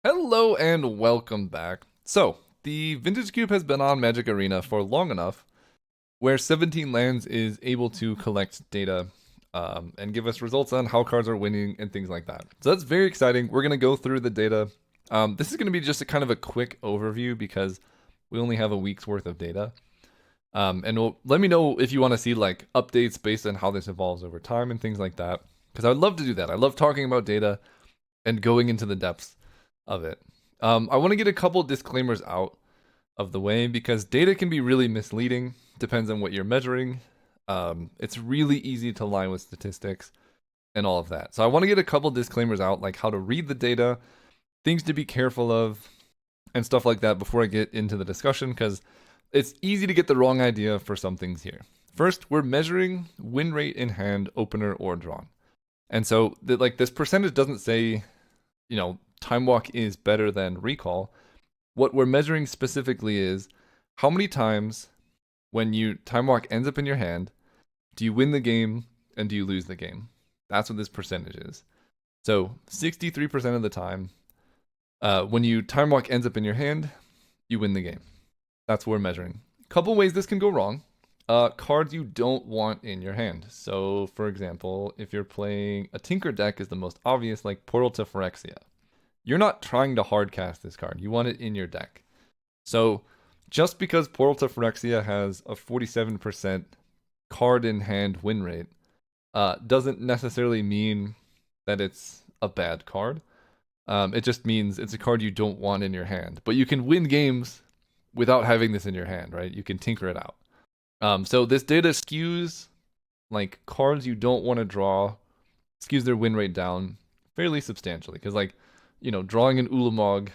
Hello and welcome back. So, the Vintage Cube has been on Magic Arena for long enough where 17 lands is able to collect data and give us results on how cards are winning and things like that. So that's very exciting. We're going to go through the data. This is going to be just a kind of a quick overview because we only have a week's worth of data. Let me know if you want to see like updates based on how this evolves over time and things like that. Because I would love to do that. I love talking about data and going into the depths of it. I want to get a couple disclaimers out of the way because data can be really misleading. Depends on what you're measuring. It's really easy to lie with statistics and all of that. So I want to get a couple disclaimers out, like how to read the data, things to be careful of, and stuff like that before I get into the discussion because it's easy to get the wrong idea for some things here. First, we're measuring win rate in hand, opener, or drawn. And so this percentage doesn't say, time walk is better than recall. What we're measuring specifically is how many times when time walk ends up in your hand, do you win the game and do you lose the game? That's what this percentage is. So 63% of the time, when time walk ends up in your hand, you win the game. That's what we're measuring. A couple ways this can go wrong. Cards you don't want in your hand. So, for example, if you're playing a Tinker deck is the most obvious, like Portal to Phyrexia. You're not trying to hard cast this card. You want it in your deck. So, just because Portal to Phyrexia has a 47% card in hand win rate, doesn't necessarily mean that it's a bad card. It just means it's a card you don't want in your hand. But you can win games without having this in your hand, right? You can tinker it out. So this data skews like cards you don't want to draw, skews their win rate down fairly substantially. Because drawing an Ulamog,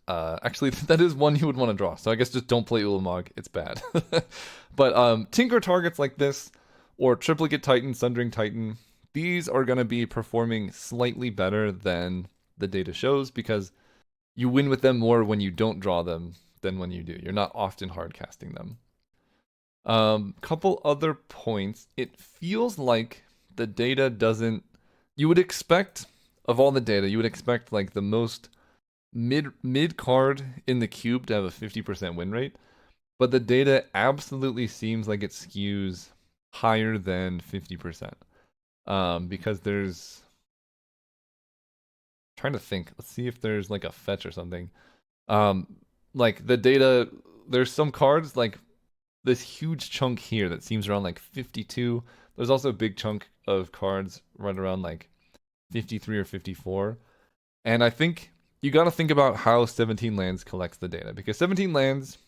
actually that is one you would want to draw. So I guess just don't play Ulamog, it's bad. But tinker targets like this, or Triplicate Titan, Sundering Titan, these are going to be performing slightly better than the data shows because you win with them more when you don't draw them than when you do. You're not often hard casting them. Couple other points. It feels like the data doesn't. You would expect of all the data, you would expect like the most mid card in the cube to have a 50% win rate, but the data absolutely seems like it skews higher than 50%. Because there's. I'm trying to think. Let's see if there's like a fetch or something. Like the data, there's some cards like this huge chunk here that seems around like 52. There's also a big chunk of cards right around like 53 or 54. And I think you got to think about how 17 lands collects the data because 17 lands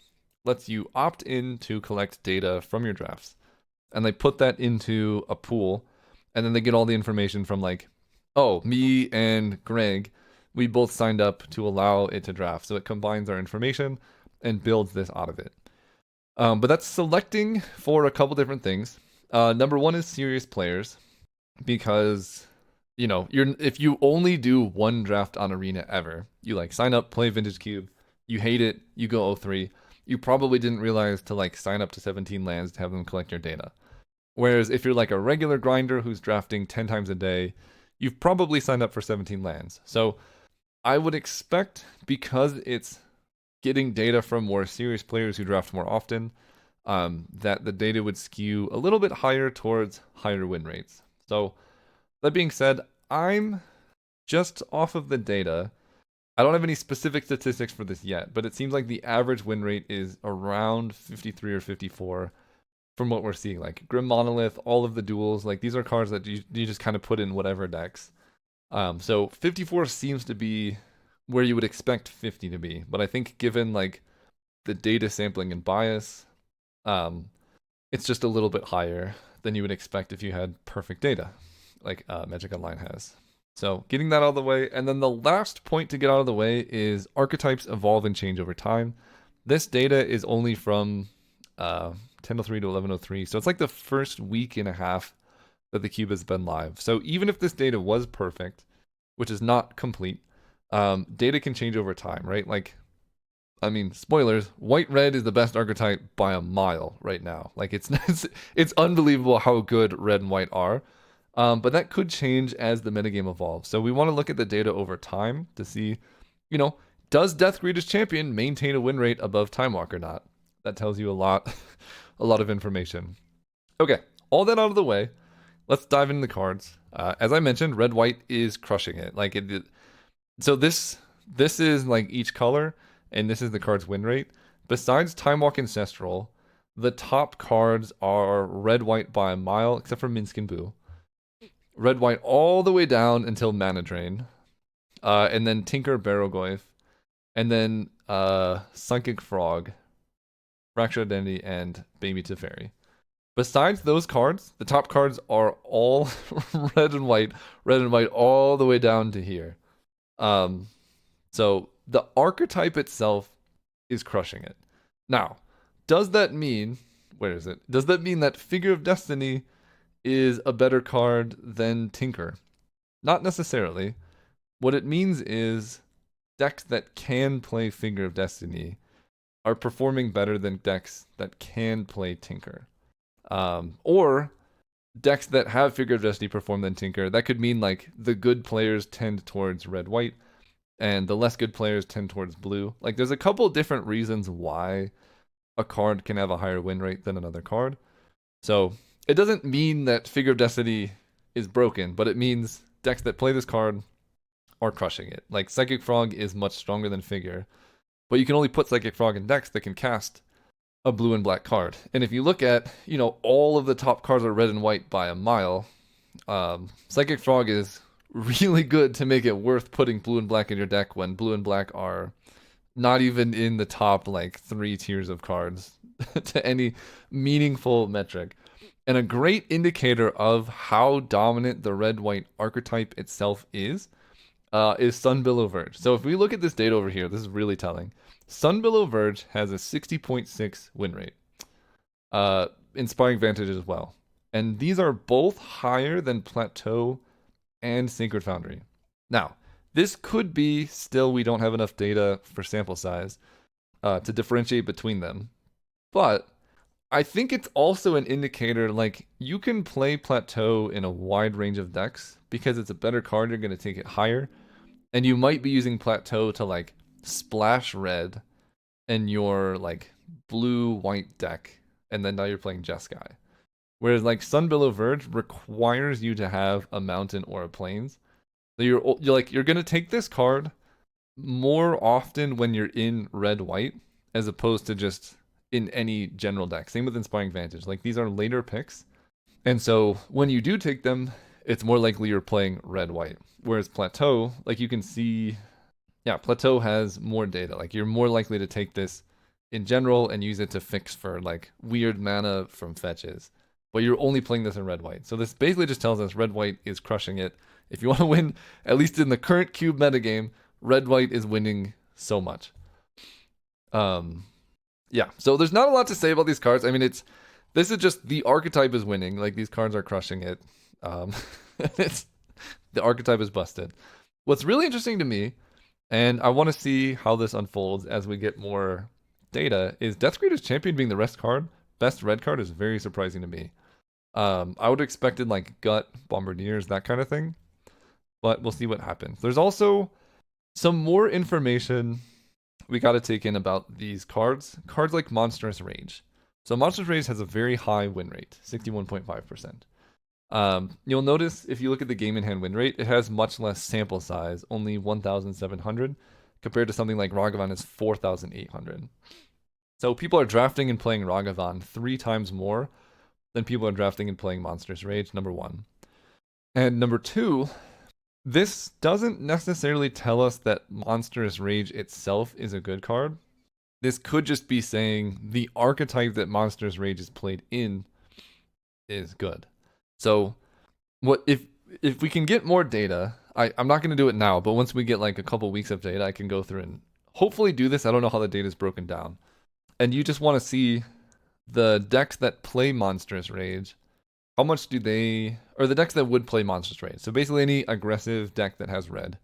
lets you opt in to collect data from your drafts. And they put that into a pool and then they get all the information from like, oh, me and Greg, we both signed up to allow it to draft. So it combines our information and builds this out of it. But that's selecting for a couple different things. Number one is serious players because, if you only do one draft on Arena ever, you like sign up, play Vintage Cube, you hate it, you go 0-3, you probably didn't realize to like sign up to 17 lands to have them collect your data. Whereas if you're like a regular grinder who's drafting 10 times a day, you've probably signed up for 17 lands. So I would expect, because it's getting data from more serious players who draft more often, that the data would skew a little bit higher towards higher win rates. So that being said, I'm just off of the data. I don't have any specific statistics for this yet, but it seems like the average win rate is around 53 or 54 from what we're seeing. Like Grim Monolith, all of the duels, like these are cards that you just kind of put in whatever decks. So 54 seems to be where you would expect 50 to be, but I think given like the data sampling and bias, it's just a little bit higher than you would expect if you had perfect data, like Magic Online has. So getting that out of the way, and then the last point to get out of the way is archetypes evolve and change over time. This data is only from 10.03 to 11.03, so it's like the first week and a half that the cube has been live. So even if this data was perfect, which is not complete, data can change over time, right? Like, I mean, spoilers, white-red is the best archetype by a mile right now. Like, it's unbelievable how good red and white are. But that could change as the metagame evolves. So we want to look at the data over time to see, does Death Greed's champion maintain a win rate above Time Walk or not? That tells you a lot, a lot of information. Okay, all that out of the way, let's dive into the cards. As I mentioned, red white is crushing it. So this is like each color, and this is the card's win rate. Besides Time Walk Ancestral, the top cards are red white by a mile, except for Minsk and Boo. Red white all the way down until Mana Drain, and then Tinker Barrowgoyf, and then Psychic Frog, Fractured Identity, and Baby Teferi. Besides those cards, the top cards are all red and white all the way down to here. So the archetype itself is crushing it. Now, does that mean, where is it? Does that mean that Figure of Destiny is a better card than Tinker? Not necessarily. What it means is decks that can play Figure of Destiny are performing better than decks that can play Tinker. Or decks that have Figure of Destiny perform than Tinker. That could mean like the good players tend towards red-white, and the less good players tend towards blue. Like there's a couple different reasons why a card can have a higher win rate than another card. So it doesn't mean that Figure of Destiny is broken, but it means decks that play this card are crushing it. Like Psychic Frog is much stronger than Figure, but you can only put Psychic Frog in decks that can cast a blue and black card. And if you look at, all of the top cards are red and white by a mile, Psychic Frog is really good to make it worth putting blue and black in your deck when blue and black are not even in the top like 3 tiers of cards to any meaningful metric. And a great indicator of how dominant the red-white archetype itself is Sunbillow Verge. So if we look at this data over here, this is really telling. Sunbillow Verge has a 60.6 win rate. Inspiring Vantage as well. And these are both higher than Plateau and Sacred Foundry. Now, this could be still we don't have enough data for sample size to differentiate between them. But I think it's also an indicator, like, you can play Plateau in a wide range of decks because it's a better card, you're going to take it higher. And you might be using Plateau to, like, splash red in your, like, blue-white deck, and then now you're playing Jeskai. Whereas, like, Sunbillow Verge requires you to have a mountain or a plains. So you're going to take this card more often when you're in red-white, as opposed to just in any general deck. Same with Inspiring Vantage. Like, these are later picks. And so when you do take them, it's more likely you're playing red-white. Whereas Plateau, like you can see, Plateau has more data. Like, you're more likely to take this in general and use it to fix for like weird mana from fetches. But you're only playing this in red-white. So this basically just tells us red-white is crushing it. If you want to win, at least in the current cube metagame, red-white is winning so much. Yeah, so there's not a lot to say about these cards. I mean, this is just the archetype is winning. Like, these cards are crushing it. The archetype is busted. What's really interesting to me, and I want to see how this unfolds as we get more data, is Death Greed's Champion being the best red card is very surprising to me. I would have expected like Gut, Bombardiers, that kind of thing, but we'll see what happens. There's also some more information we got to take in about these cards. Cards like Monstrous Rage. So Monstrous Rage has a very high win rate, 61.5%. You'll notice if you look at the game in hand win rate, it has much less sample size, only 1,700, compared to something like Ragavan is 4,800. So people are drafting and playing Ragavan 3 times more than people are drafting and playing Monstrous Rage, number 1. And number 2, this doesn't necessarily tell us that Monstrous Rage itself is a good card. This could just be saying the archetype that Monstrous Rage is played in is good. So what if we can get more data, I'm not going to do it now, but once we get like a couple weeks of data, I can go through and hopefully do this. I don't know how the data is broken down. And you just want to see the decks that play Monstrous Rage, how much do they, or the decks that would play Monstrous Rage. So basically any aggressive deck that has red,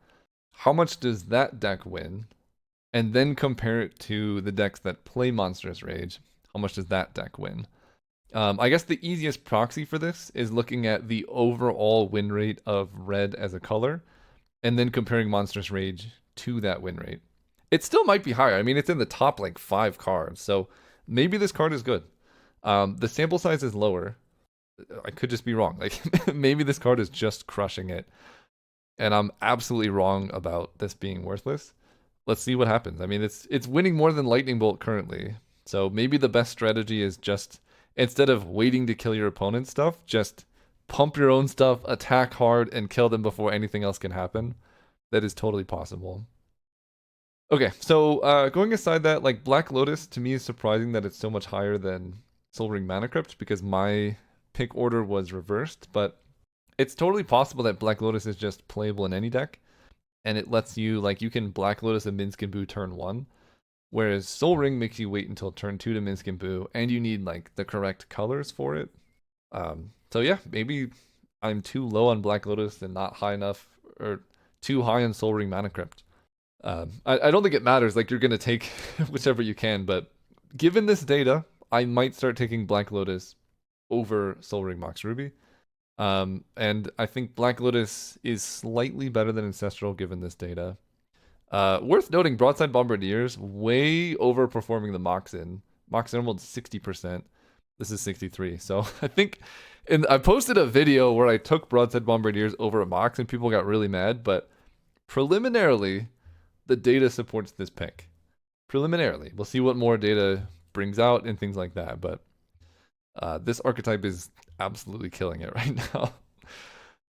how much does that deck win? And then compare it to the decks that play Monstrous Rage, how much does that deck win? I guess the easiest proxy for this is looking at the overall win rate of red as a color, and then comparing Monstrous Rage to that win rate. It still might be higher. I mean, it's in the top like 5 cards, so maybe this card is good. The sample size is lower. I could just be wrong. Like maybe this card is just crushing it, and I'm absolutely wrong about this being worthless. Let's see what happens. I mean, it's winning more than Lightning Bolt currently, so maybe the best strategy is just instead of waiting to kill your opponent's stuff, just pump your own stuff, attack hard, and kill them before anything else can happen. That is totally possible. Okay, so going aside that, like Black Lotus to me is surprising that it's so much higher than Soul Ring Mana Crypt because my pick order was reversed, but it's totally possible that Black Lotus is just playable in any deck, and it lets you, like, you can Black Lotus a Minsc and Boo turn 1, whereas Soul Ring makes you wait until turn 2 to Minsc and Boo, and you need, like, the correct colors for it. So yeah, maybe I'm too low on Black Lotus and not high enough, or too high on Soul Ring Mana Crypt. I don't think it matters, like, you're gonna take whichever you can, but given this data, I might start taking Black Lotus over Soul Ring Mox Ruby. And I think Black Lotus is slightly better than Ancestral given this data. Worth noting, Broadside Bombardiers way overperforming the Moxen. Mox Emerald 60%. This is 63. So I think, and I posted a video where I took Broadside Bombardiers over a Mox and people got really mad, but preliminarily, the data supports this pick. Preliminarily. We'll see what more data brings out and things like that, but this archetype is absolutely killing it right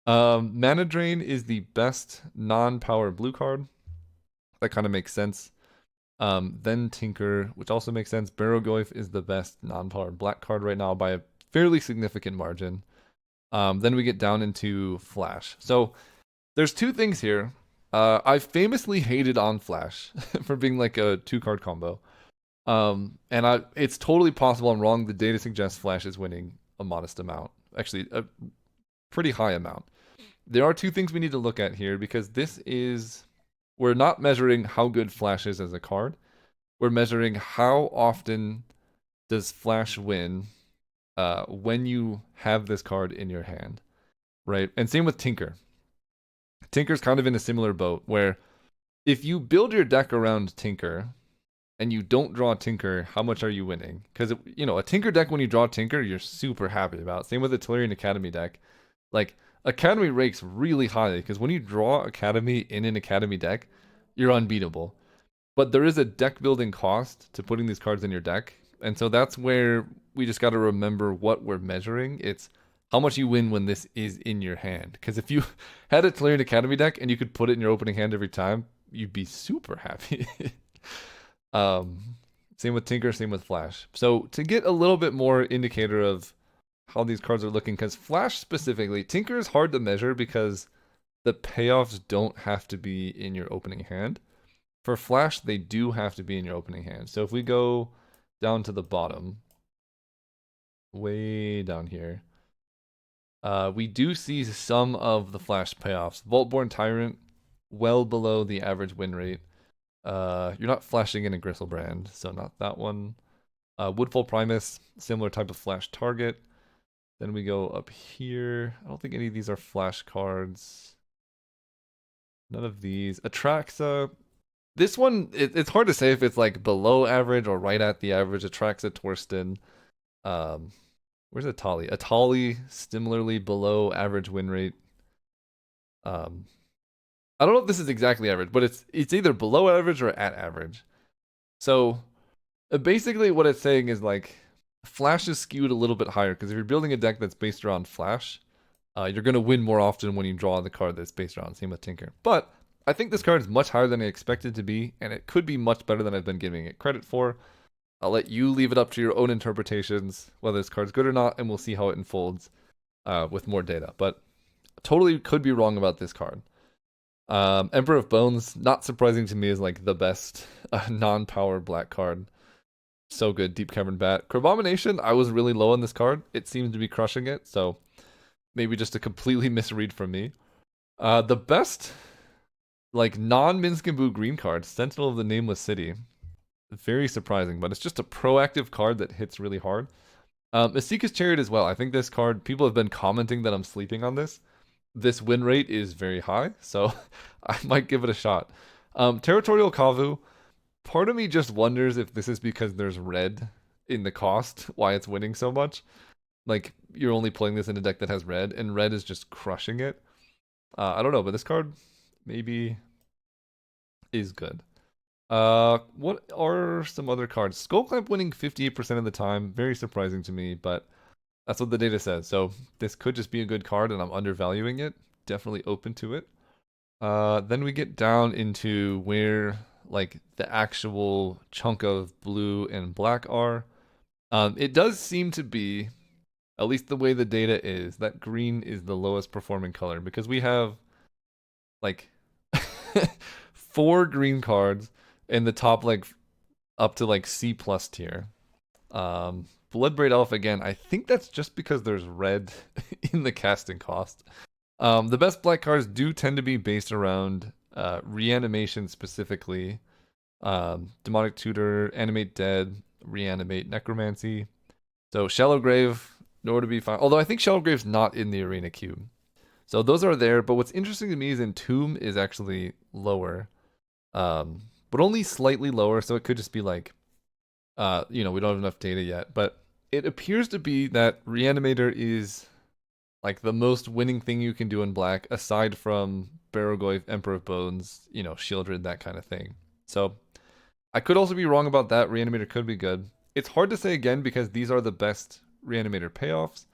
now. Mana Drain is the best non-power blue card. That kind of makes sense. Then Tinker, which also makes sense. Barrogoyf is the best non-power black card right now by a fairly significant margin. Then we get down into Flash. So there's two things here. I famously hated on Flash for being like a 2-card combo. And it's totally possible I'm wrong. The data suggests Flash is winning a modest amount. Actually, a pretty high amount. There are two things we need to look at here because we're not measuring how good Flash is as a card. We're measuring how often does Flash win when you have this card in your hand, right? And same with Tinker. Tinker's kind of in a similar boat where if you build your deck around Tinker and you don't draw Tinker, how much are you winning? Because, a Tinker deck, when you draw Tinker, you're super happy about. Same with the Tellurian Academy deck. Like, Academy ranks really highly, because when you draw Academy in an Academy deck, you're unbeatable. But there is a deck building cost to putting these cards in your deck, and so that's where we just got to remember what we're measuring. It's how much you win when this is in your hand. Because if you had a Tellurian Academy deck and you could put it in your opening hand every time, you'd be super happy. Same with Tinker, same with Flash. So to get a little bit more indicator of how these cards are looking, because Flash specifically, Tinker is hard to measure because the payoffs don't have to be in your opening hand. For Flash, they do have to be in your opening hand. So if we go down to the bottom, way down here, we do see some of the Flash payoffs. Vaultborn Tyrant, well below the average win rate. You're not flashing in a Gristlebrand, so not that one. Woodfall Primus, similar type of Flash target. Then we go up here. I don't think any of these are Flash cards. None of these. Atraxa. This one, it's hard to say if it's like below average or right at the average. Atraxa, Torsten. Where's Atali? Atali, similarly below average win rate. I don't know if this is exactly average, but it's either below average or at average. So basically what it's saying is like Flash is skewed a little bit higher because if you're building a deck that's based around Flash, you're going to win more often when you draw the card that's based around. Same with Tinker. But I think this card is much higher than I expected to be, and it could be much better than I've been giving it credit for. I'll let you leave it up to your own interpretations, whether this card's good or not, and we'll see how it unfolds with more data. But totally could be wrong about this card. Emperor of Bones, not surprising to me, is like the best non-power black card. So good. Deep Cavern Bat. Crabomination, I was really low on this card. It seems to be crushing it, so maybe just a completely misread from me. The best, like, non-Minsc and Boo green card, Sentinel of the Nameless City. Very surprising, but it's just a proactive card that hits really hard. Asika's Chariot as well. I think this card, people have been commenting that I'm sleeping on this. This win rate is very high, so I might give it a shot. Territorial Kavu. Part of me just wonders if this is because there's red in the cost, why it's winning so much. Like you're only playing this in a deck that has red, and red is just crushing it. I don't know, but this card maybe is good. What are some other cards? Skullclamp winning 58% of the time, very surprising to me, but that's what the data says. So this could just be a good card, and I'm undervaluing it. Definitely open to it. Then we get down into where like the actual chunk of blue and black are. It does seem to be, at least the way the data is, that green is the lowest performing color because we have like 4 green cards in the top like up to like C plus tier. Bloodbraid Elf again, I think that's just because there's red in the casting cost. The best black cards do tend to be based around reanimation specifically. Demonic Tutor, Animate Dead, Reanimate Necromancy. So Shallow Grave, nor to be found. Although I think Shallow Grave's not in the Arena Cube. So those are there, but what's interesting to me is Entomb is actually lower. But only slightly lower, so it could just be like, we don't have enough data yet. But it appears to be that Reanimator is like the most winning thing you can do in black, aside from Barrogoyf, Emperor of Bones, Shieldred, that kind of thing. So I could also be wrong about that. Reanimator could be good. It's hard to say again because these are the best Reanimator payoffs,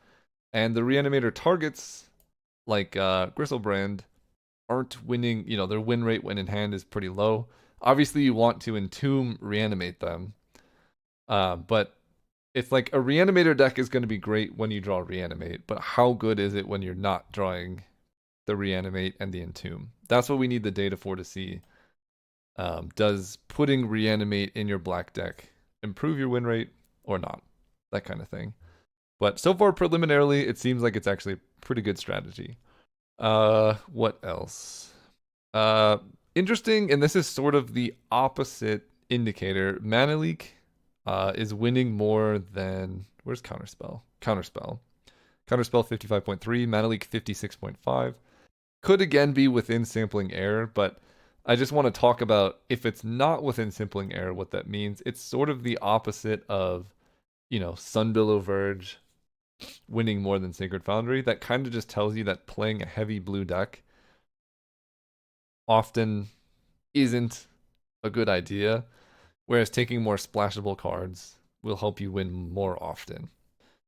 and the Reanimator targets, like Gristlebrand, aren't winning. Their win rate when in hand is pretty low. Obviously, you want to Entomb Reanimate them, but it's like a Reanimator deck is going to be great when you draw Reanimate, but how good is it when you're not drawing the Reanimate and the Entomb? That's what we need the data for to see. Does putting Reanimate in your black deck improve your win rate or not? That kind of thing. But so far, preliminarily, it seems like it's actually a pretty good strategy. What else? Interesting, and this is sort of the opposite indicator. Mana Leak is winning more than... Where's Counterspell? Counterspell 55.3, Mana Leak 56.5. Could again be within sampling error, but I just want to talk about if it's not within sampling error, what that means. It's sort of the opposite of, Sunbillow Verge winning more than Sacred Foundry. That kind of just tells you that playing a heavy blue deck often isn't a good idea, whereas taking more splashable cards will help you win more often.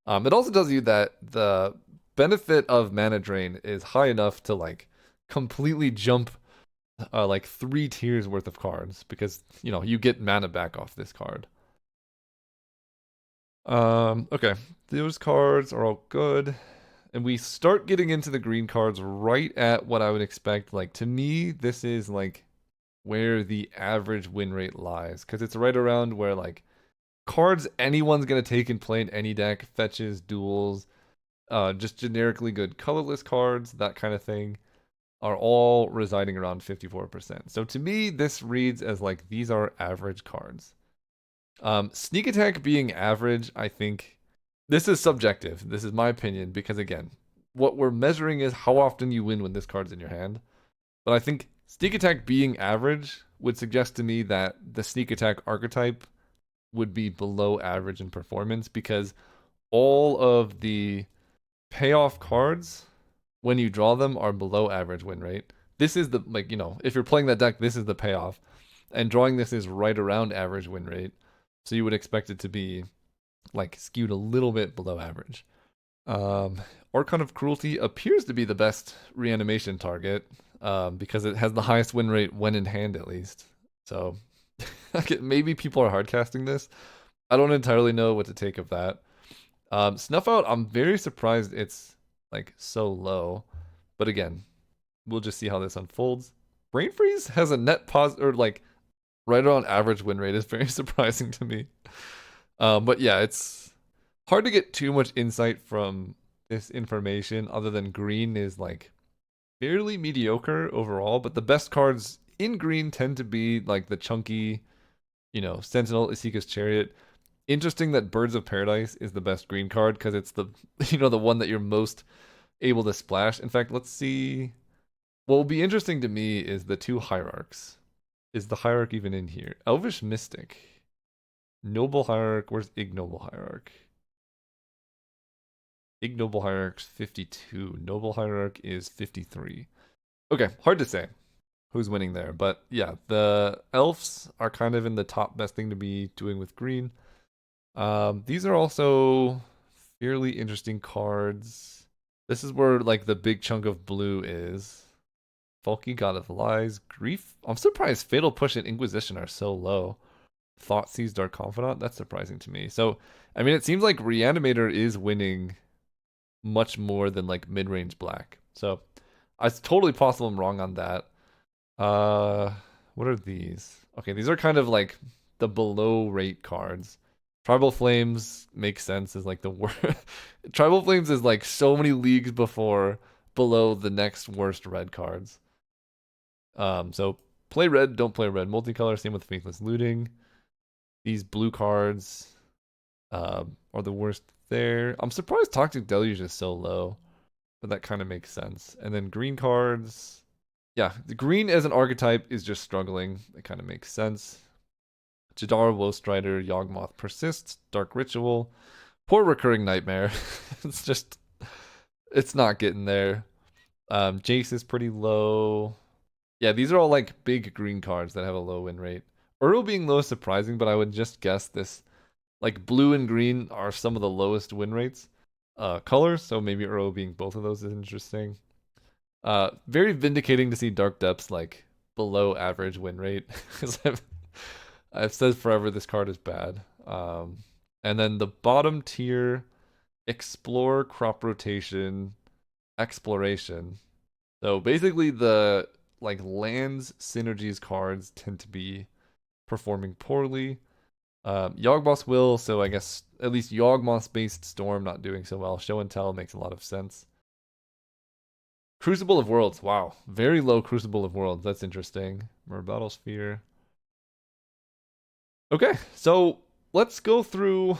It also tells you that the benefit of mana drain is high enough to like completely jump like 3 tiers worth of cards because you get mana back off this card. Okay, those cards are all good, and we start getting into the green cards right at what I would expect. Like to me, this is like where the average win rate lies because it's right around where like cards anyone's gonna take and play in any deck, fetches, duels, just generically good colorless cards, that kind of thing, are all residing around 54%. So to me, this reads as like these are average cards. Sneak Attack being average, I think this is subjective. This is my opinion because again, what we're measuring is how often you win when this card's in your hand. But I think Sneak Attack being average would suggest to me that the Sneak Attack archetype would be below average in performance because all of the payoff cards, when you draw them, are below average win rate. This is the, if you're playing that deck, this is the payoff. And drawing this is right around average win rate. So you would expect it to be like skewed a little bit below average. Archon of Cruelty appears to be the best reanimation target because it has the highest win rate when in hand at least. So maybe people are hardcasting this. I don't entirely know what to take of that. Snuff Out, I'm very surprised it's like so low. But again, we'll just see how this unfolds. Brain Freeze has a net positive, or like right around average win rate is very surprising to me. But yeah, it's hard to get too much insight from this information other than green is like fairly mediocre overall, but the best cards in green tend to be like the chunky, Sentinel, Isika's Chariot. Interesting that Birds of Paradise is the best green card because it's the, the one that you're most able to splash. In fact, let's see. What will be interesting to me is the 2 Hierarchs. Is the hierarch even in here? Elvish Mystic. Noble Hierarch. Where's Ignoble Hierarch? Ignoble Hierarch's 52. Noble Hierarch is 53. Okay, hard to say who's winning there. But yeah, the elves are kind of in the top best thing to be doing with green. These are also fairly interesting cards. This is where like the big chunk of blue is. Falky, God of Lies, Grief. I'm surprised Fatal Push and Inquisition are so low. Thoughtseize, Dark Confidant. That's surprising to me. So, I mean, it seems like Reanimator is winning much more than like mid-range black. So, it's totally possible I'm wrong on that. What are these? Okay, these are kind of like the below rate cards. Tribal Flames makes sense as like the worst. Tribal Flames is like so many leagues below the next worst red cards. So play red, don't play red. Multicolor, same with Faithless Looting. These blue cards are the worst there. I'm surprised Toxic Deluge is so low, but that kind of makes sense. And then green cards. Yeah, the green as an archetype is just struggling. It kind of makes sense. Jadar, Woe Strider, Yawgmoth Persists, Dark Ritual. Poor Recurring Nightmare. It's not getting there. Jace is pretty low. Yeah, these are all like big green cards that have a low win rate. Uro being low is surprising, but I would just guess this. Like blue and green are some of the lowest win rates. Colors, so maybe Uro being both of those is interesting. Very vindicating to see Dark Depths like below average win rate. Because I've said forever this card is bad. And then the bottom tier, Explore, Crop Rotation, Exploration. So basically the like lands synergies cards tend to be performing poorly. Yawgmoth's Will, so I guess at least Yawgmoth's based Storm not doing so well. Show and Tell makes a lot of sense. Crucible of Worlds, wow. Very low Crucible of Worlds, that's interesting. More Battlesphere. Okay, so let's go through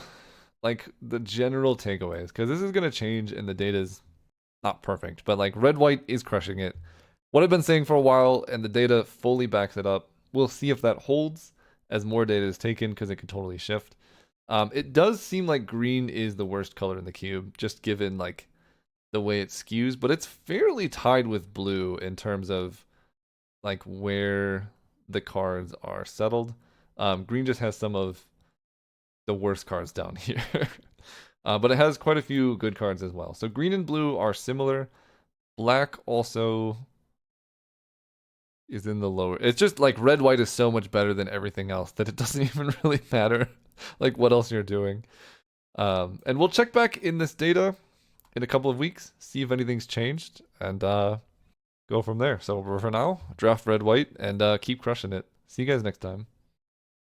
like the general takeaways, because this is going to change and the data is not perfect, but like red-white is crushing it. What I've been saying for a while, and the data fully backs it up. We'll see if that holds as more data is taken, because it could totally shift. It does seem like green is the worst color in the cube, just given like the way it skews, but it's fairly tied with blue in terms of like where the cards are settled. Green just has some of the worst cards down here. But it has quite a few good cards as well. So green and blue are similar. Black also is in the lower. It's just like red white is so much better than everything else that it doesn't even really matter like what else you're doing. And we'll check back in this data in a couple of weeks, see if anything's changed, and go from there. So for now, draft red white and keep crushing it. See you guys next time.